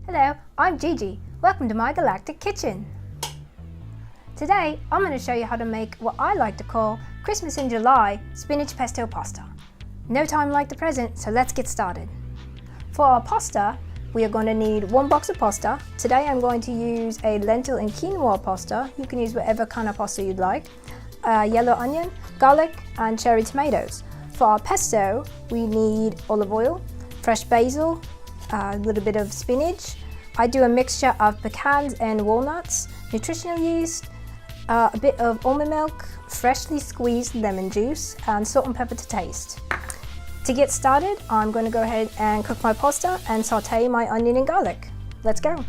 Hello, I'm Gigi. Welcome to my galactic kitchen. Today, I'm going to show you how to make what I like to call Christmas in July spinach pesto pasta. No time like the present, so let's get started. For our pasta, we are going to need 1 box of pasta. Today I'm going to use a lentil and quinoa pasta. You can use whatever kind of pasta you'd like. Yellow onion, garlic and cherry tomatoes. For our pesto, we need olive oil, fresh basil, a little bit of spinach. I do a mixture of pecans and walnuts, nutritional yeast, a bit of almond milk, freshly squeezed lemon juice, and salt and pepper to taste. To get started, I'm going to go ahead and cook my pasta and saute my onion and garlic. Let's go.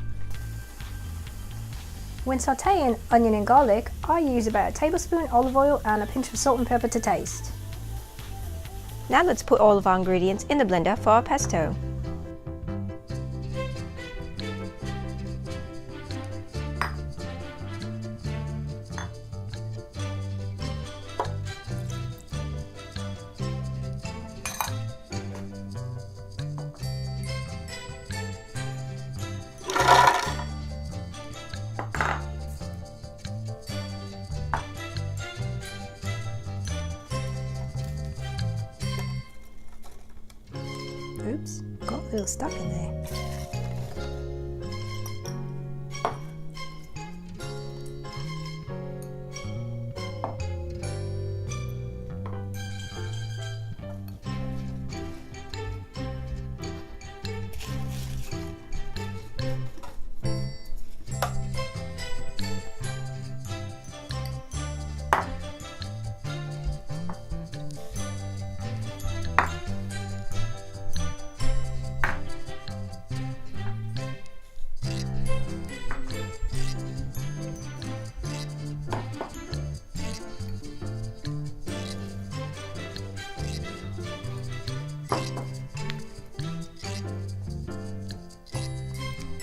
When sauteing onion and garlic, I use about a tablespoon olive oil and a pinch of salt and pepper to taste. Now let's put all of our ingredients in the blender for our pesto. Oops, got a little stuck in there.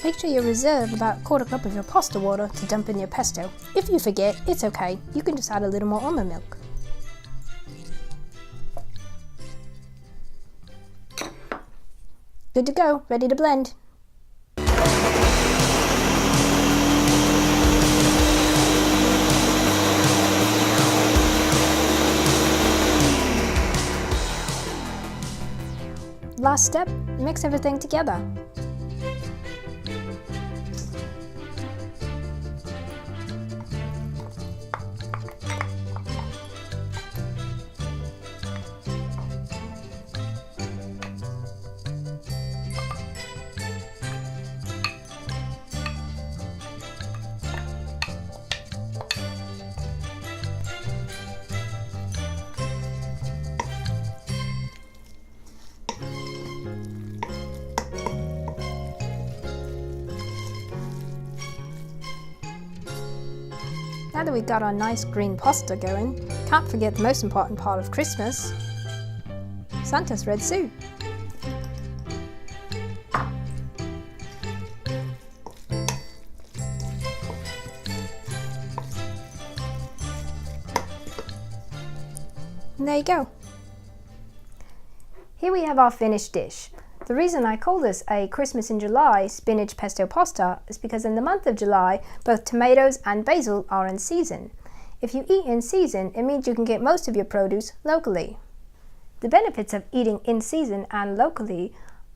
Make sure you reserve about 1/4 cup of your pasta water to dump in your pesto. If you forget, it's okay. You can just add a little more almond milk. Good to go, ready to blend. Last step, mix everything together. Now that we've got our nice green pasta going, can't forget the most important part of Christmas, Santa's red suit. And there you go. Here we have our finished dish. The reason I call this a Christmas in July spinach pesto pasta is because in the month of July, both tomatoes and basil are in season. If you eat in season, it means you can get most of your produce locally. The benefits of eating in season and locally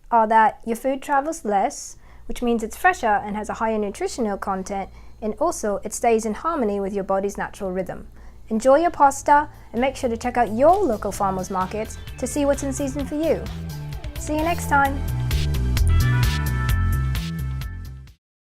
are that your food travels less, which means it's fresher and has a higher nutritional content, and also it stays in harmony with your body's natural rhythm. Enjoy your pasta and make sure to check out your local farmers markets to see what's in season for you. See you next time!